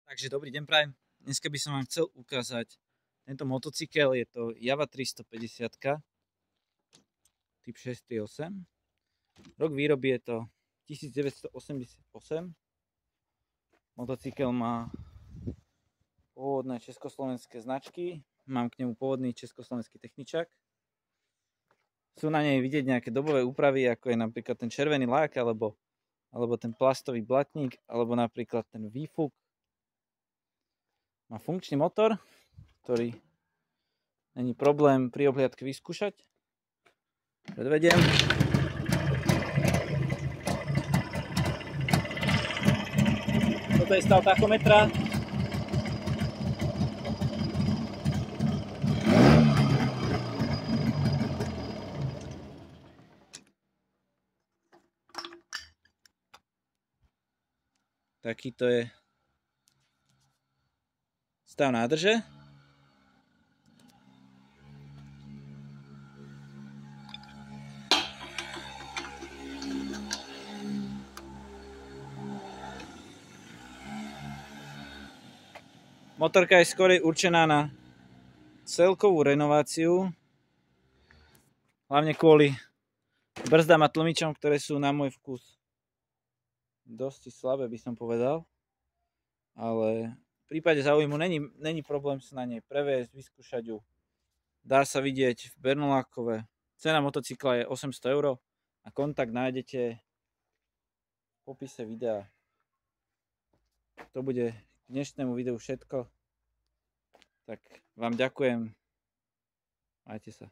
Takže dobrý deň prajem. Dneska by som vám chcel ukázať tento motocykel. Je to Java 350 typ 638. Rok výroby je to 1988. Motocykel má pôvodné československé značky. Mám k nemu pôvodný československý techničák. Sú na nej vidieť nejaké dobové úpravy, ako je napríklad ten červený lák, alebo ten plastový blatník, alebo napríklad ten výfuk. Má funkčný motor, ktorý není problém pri obhliadke vyskúšať. Predvediem. Toto je stav tachometra. Takýto je stav nádrže. Motorka je skorej určená na celkovú renováciu, hlavne kvôli brzdám a tlmičom, ktoré sú na môj vkus dosť slabé, by som povedal, ale v prípade záujmu není problém sa na nej previesť, vyskúšať ju. Dá sa vidieť v Bernolákove. Cena motocykla je 800 € a kontakt nájdete v popise videa. To bude k dnešnému videu všetko. Tak vám ďakujem. Majte sa.